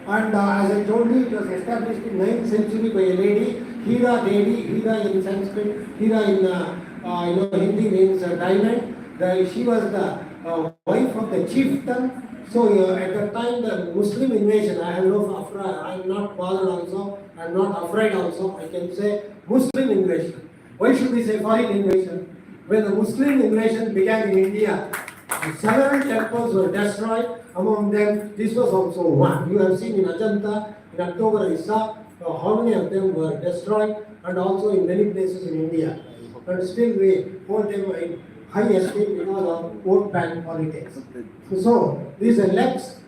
And as I told you, it was established in 9th century by a lady, Hira Devi. Hira in Sanskrit, Hira in Hindi means diamond. She was the wife of the chieftain. So at the time the Muslim invasion, I am not bothered also, I am not afraid also, I can say Muslim invasion. Why should we say foreign invasion? When the Muslim invasion began in India, several temples were destroyed. Among them, this was also one. You have seen in Ajanta, in October I saw how many of them were destroyed, and also in many places in India. But still we hold them in high esteem because of vote bank politics. So this is a less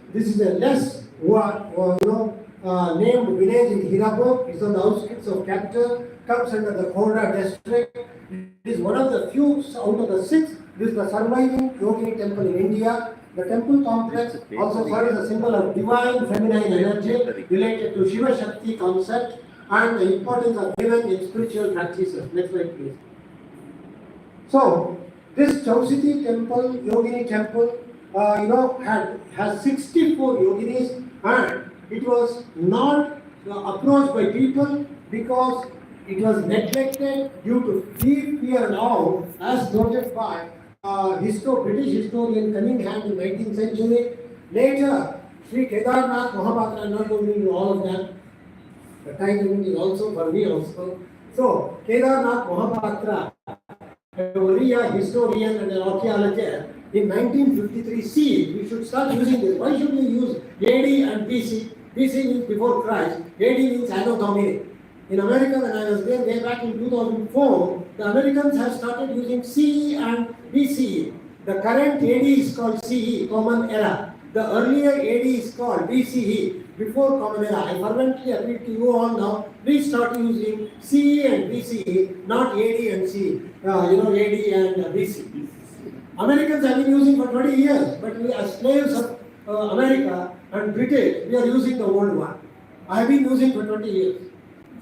named village in Hirapur. It's on the outskirts of capital, comes under the Khorda district. It is one of the few out of the 6. This is the surviving Yogini temple in India. The temple complex also serves as a symbol of divine feminine energy related to Shiva Shakti concept and the importance of women in spiritual practices. Next slide, please. So this Chowsiti temple, Yogini temple, has 64 yoginis, and it was not approached by people because it was neglected due to fear and awe, as noted by British historian Cunningham in 19th century. Later, Sri Kedarnath Mohapatra, I'm not going into all of that. The time limit is also for me also. So, Kedarnath Mohapatra, a Oriya historian and an archaeologist, in 1953 CE, we should start using this. Why should we use AD and BC? BC means before Christ, AD means Anno Domini. In America, when I was there way back in 2004, the Americans have started using CE and BCE. The current AD is called CE, Common Era. The earlier AD is called BCE, before Common Era. I fervently appeal to you all now, please start using CE and BCE, not AD and CE, AD and BC. Americans have been using for 20 years, but we as slaves of America and British, we are using the old one. I have been using for 20 years.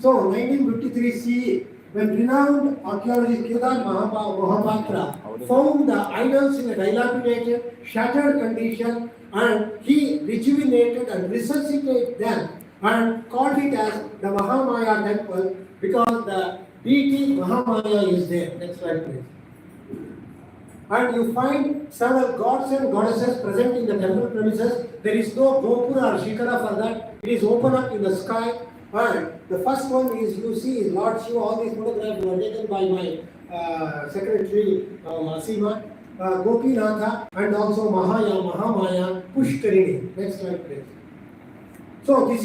So, 1953 CE, when renowned archaeologist Kedar Mohapatra found the idols in a dilapidated, shattered condition, and he rejuvenated and resuscitated them and called it as the Mahamaya temple because the deity Mahamaya is there. Next slide, please. And you find several gods and goddesses present in the temple premises. There is no gopura or shikara for that. It is open up in the sky. And the first one is, you see, is Lord Shiva. All these photographs were taken by my secretary, Asima, Gopinatha, and also Mahamaya, Pushkarini. Next slide, please. So this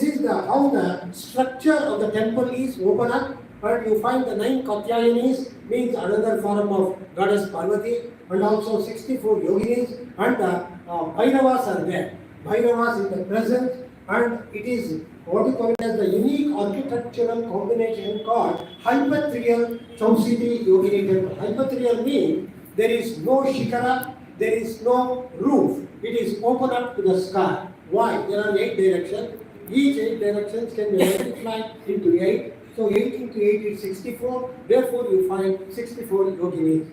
is, how the structure of the temple is open up. And you find the 9 Katyayinis, means another form of goddess Parvati, and also 64 yoginis, and Bhairavas are there. Bhairavas in the present. And it is what we call it as the unique architectural combination called hypatrial Chowsiti Yogini temple. Hypatrial means there is no shikara, there is no roof. It is open up to the sky. Why? There are 8 directions. Each 8 directions can be multiplied into 8. So 8 into 8 is 64. Therefore, you find 64 yoginis.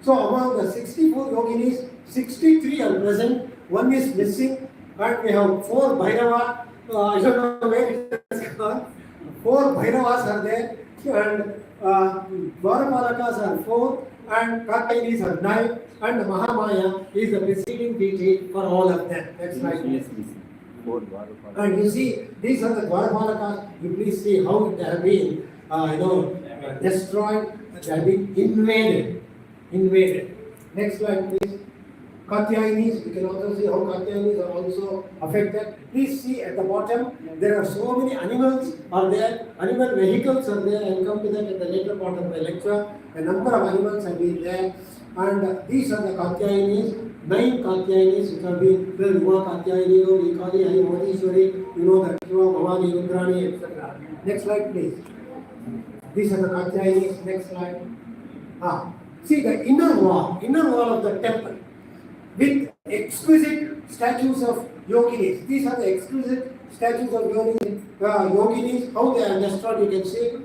So among the 64 yoginis, 63 are present. One is missing. And we have 4 Bhairava, I don't know where it has gone. 4 Bhairavas are there, and Dwarapalakas are 4, and Katyayinis are 9, and Mahamaya is the preceding deity for all of them. Next slide. And you see, these are the Dwarapalakas. You please see how they have been, destroyed, they have been invaded. Next slide, please. Katyayinis, you can also see how Katyayinis are also affected. Please see at the bottom, there are so many animals are there, animal vehicles are there. I will come to that at the later part of my lecture. A number of animals have been there, and these are the Katyayinis, 9 Katyayinis which have been there. Uma Katyayini, Vikali, Harimodishwari, the Shiva, Bhavani, Indrani, etc. Next slide, please. These are the Katyayinis. Next slide. See the inner wall of the temple, with exquisite statues of yoginis. These are the exquisite statues of yoginis. How they are destroyed, you can see.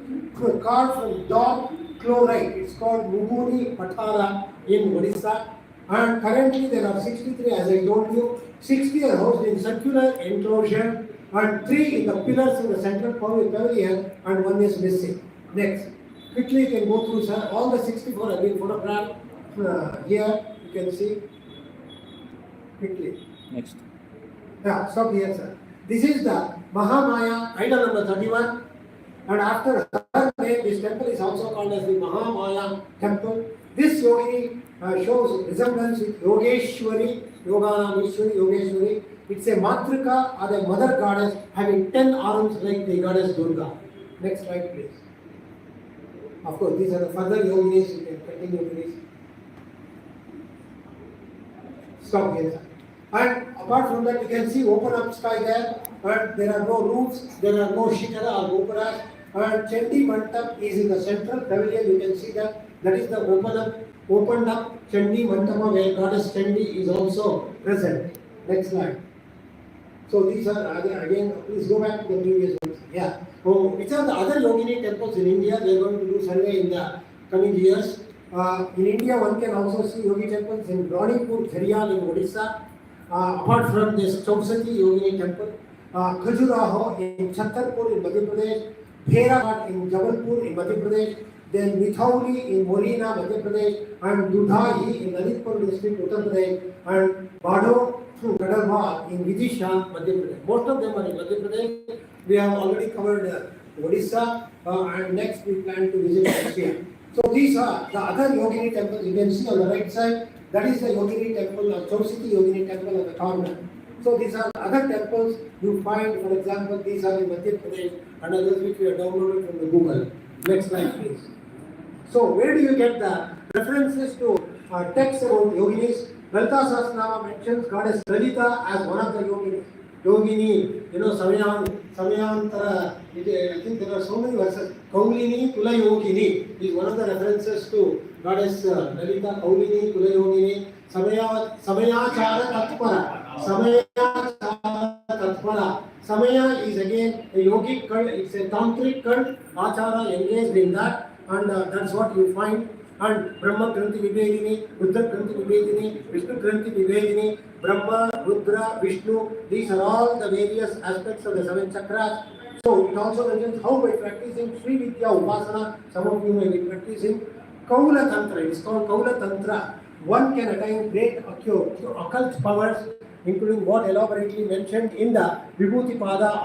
Carved from dog chlorite. It's called Muguni Patara in Odisha. And currently there are 63, as I told you. 60 are housed in circular enclosure and 3 in the pillars in the central pavilion and 1 is missing. Next. Quickly you can go through, sir. All the 64 have been photographed here. You can see. Quickly. Next. Yeah, stop here, sir. This is the Mahamaya, idol number 31. And after her name, this temple is also called as the Mahamaya temple. This yogini shows resemblance with Yogeshwari, Yoganameshwari, Yogeshwari. It's a Matrika or a mother goddess having 10 arms like the goddess Durga. Next slide, please. Of course, these are the further yoginis. You can continue, please. Stop here, sir. And apart from that, you can see open up sky there, and there are no roofs, there are no shikara or gopuras. And Chandi Mandap is in the central pavilion. You can see that. That is the opened up Chandi Mandapa where goddess Chandi is also present. Next slide. So these are again. Please go back to the previous ones. Yeah. So which are the other yogini temples in India? They are going to do survey in the coming years. In India, one can also see yogi temples in Ronipur, Jhariyal in Odisha. Apart from this, Chausati Yogini temple, Khajuraho in Chhattarpur in Madhya Pradesh, Bheraghat in Jabalpur in Madhya Pradesh, then Mithauli in Morena, Madhya Pradesh, and Dudhahi in Lalitpur district, Uttar Pradesh, and Bado through Gadalwar in Vidisha, Madhya Pradesh. Most of them are in Madhya Pradesh. We have already covered Odisha, and next we plan to visit Austria. So these are the other Yogini temples. You can see on the right side. That is the Yogini temple, Chausiti Yogini temple at the corner. So these are other temples you find, for example, these are in Madhya Pradesh and others which we have downloaded from the Google. Next slide, please. So where do you get the references to texts about yoginis? Lalita Sahasranama mentions goddess Lalita as one of the yoginis. Yogini, Samayantara, I think there are so many verses. Kaulini, Kula Yogini is one of the references to goddess Lalita, Kaulini, Kula Yogini, Samayachara Tatpara. Samayachara Tatpara. Samaya is again a yogic cult, it's a tantric cult. Achara engaged in that, and that's what you find. And Brahma Granthi Vibedini, Rudra Granthi Vibedini, Vishnu Granthi Vibedini, Brahma, Rudra, Vishnu, these are all the various aspects of the 7 chakras. So it also mentions how by practicing Sri Vidya Upasana, some of you may be practicing Kaula Tantra, it is called Kaula Tantra. One can attain great occult powers, including what elaborately mentioned in the Vibhuti Pada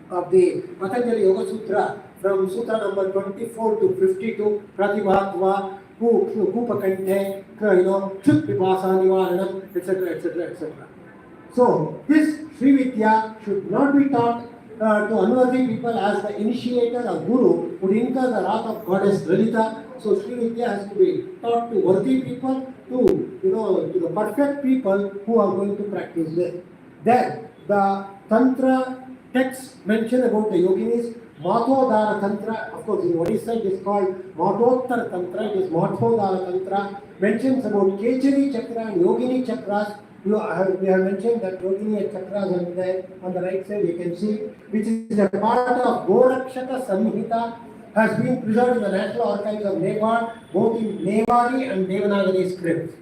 of the Patanjali Yoga Sutra. From Sutra number 24 to 52, Pratibhatva, Kupakante, Chut Vipasa Nivaranam, etc., etc., etc. So, this Sri Vidya should not be taught to unworthy people, as the initiator or guru would incur the wrath of goddess Lalita. So, Sri Vidya has to be taught to worthy people, to the perfect people who are going to practice this. Then, the Tantra texts mention about the yoginis. Mathodara Tantra, of course in Odisha it is called Matottar Tantra, it is Mathodara Tantra, mentions about Kechari Chakra and Yogini Chakras. We have mentioned that Yogini Chakras are there on the right side, you can see, which is a part of Gorakshaka Samhita, has been preserved in the National Archives of Nepal, both in Newari and Devanagari scripts.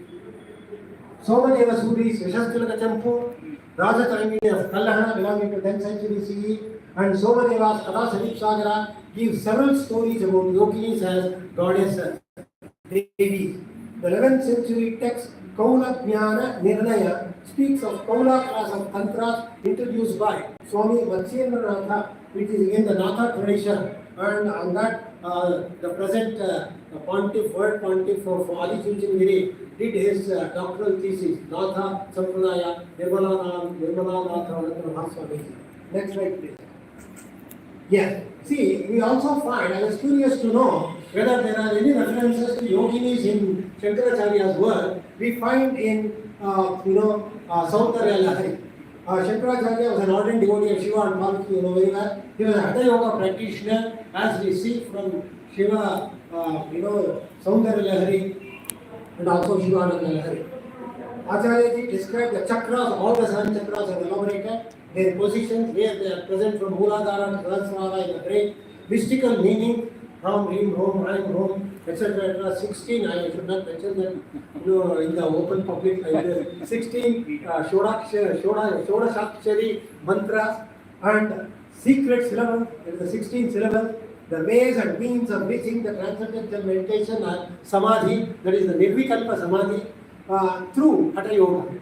Somadeva Suri, Vishastilaka Champu, Raja Tarimini of Kallahana belonging to 10th century CE, and Somadeva's Kada Sadip Sagara gives several stories about yoginis as goddesses, devis. The 11th century text Kaula Jnana Nirnaya speaks of Kaula class of tantras introduced by Swami Matsyendra Natha, which is again the Natha tradition, and on that the present word pontiff of Adi Chunchandgiri did his doctoral thesis, Natha Sampradaya Nirmala Natha Mahaswami. Next slide, please. Yes. See, we also find, I was curious to know whether there are any references to yoginis in Shankaracharya's work. We find in, Saundarya Lahari. Shankaracharya was an ardent devotee of Shiva and Parvati, you know very well. He was a Hatha Yoga practitioner, as we see from Shiva, Saundarya Lahari and also Shivananda Lahari. Acharya described the chakras, all the 7 chakras are elaborated, their positions, where they are present from Mooladhara to Sahasrara in the brain, mystical meaning, Ram, Reem, Home, Ram, Home, etc. 16, I should not mention that in the open public. 16 Shodashakshari mantras and secret syllables, the 16 syllables, the ways and means of reaching the transcendental meditation are Samadhi, that is the Nirvikalpa Samadhi, through Hatha Yoga.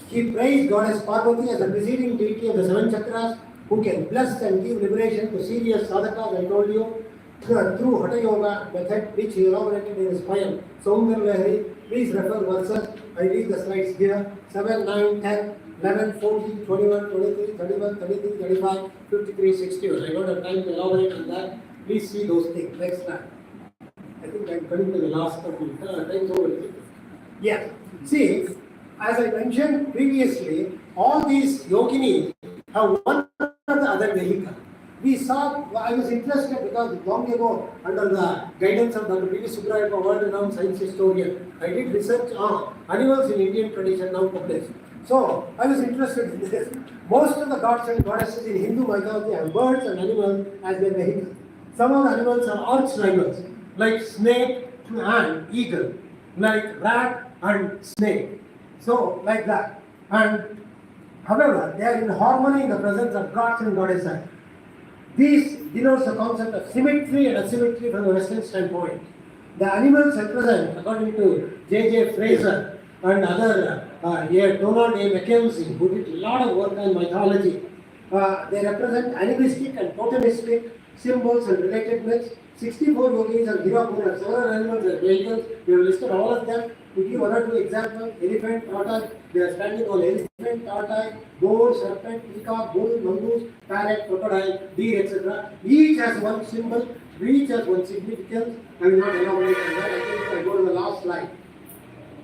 He praised Goddess Parvati as the preceding deity of the seven chakras, who can bless and give liberation to serious sadhakas, I told you, through Hatha Yoga method, which he elaborated in his poem, Saundar Lahari. Please refer verses. I read the slides here. 7, 9, 10, 11, 14, 21, 23, 31, 33, 35, 53, 61. I don't have time to elaborate on that. Please see those things. Next slide. I think I'm coming to the last of the time's over. Yeah. See, as I mentioned previously, all these yoginis have one or the other vehicle. We saw, I was interested because long ago, under the guidance of Dr. P.V. Subramanian, a world-renowned science historian, I did research on animals in Indian tradition, now published. So, I was interested in this. Most of the gods and goddesses in Hindu mythology have birds and animals as their vehicles. Some of the animals are arch rivals, like snake and eagle, like rat and snake. So, like that. And however, they are in harmony in the presence of gods and goddesses. This denotes the concept of symmetry and asymmetry from the Western standpoint. The animals represent, according to J.J. Fraser and other, Donald A. Mackenzie, who did a lot of work on mythology, they represent animistic and totemistic symbols and related myths. 64 yogis and Hirapur and several animals and vehicles. We have listed all of them. To give one or two examples, elephant, tortoise, they are standing on elephant, tortoise, boar, serpent, peacock, bull, mongoose, parrot, crocodile, deer, etc. Each has one symbol, each has one significance. I will not elaborate on that. I think I go to the last slide.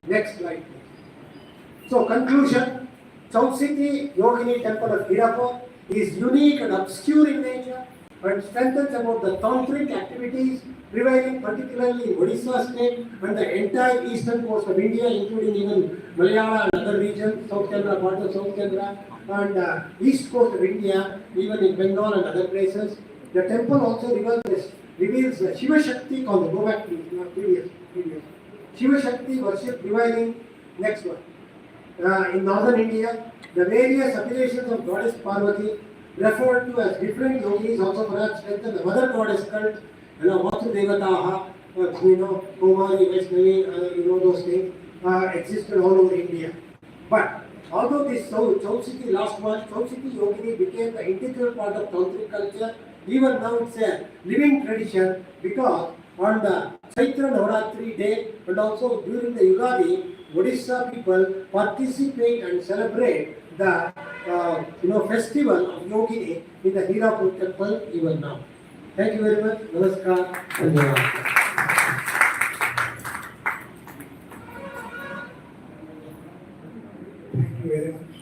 Next slide, please. So, conclusion. South City Yogini Temple of Hirapur is unique and obscure in nature and strengthens about the tantric activities prevailing particularly in Odisha state and the entire eastern coast of India, including even Malayalam and other regions, South Canara, part of South Canara, and east coast of India, even in Bengal and other places. The temple also reveals the Shiva Shakti, go back to previous. Shiva Shakti worship prevailing, next one. In northern India, the various appellations of Goddess Parvati referred to as different yogis also perhaps strengthen the mother goddess cult, Matru Devataha, Kumari, Vaishnavi, those things existed all over India. But although this South City last month, South City Yogini became the integral part of tantric culture, even now it's a living tradition because on the Chaitra Navaratri day and also during the Yugadi, Odisha people participate and celebrate the festival of Yogini in the Hirapur temple even now. Thank you very much. Namaskar. Thank you very much.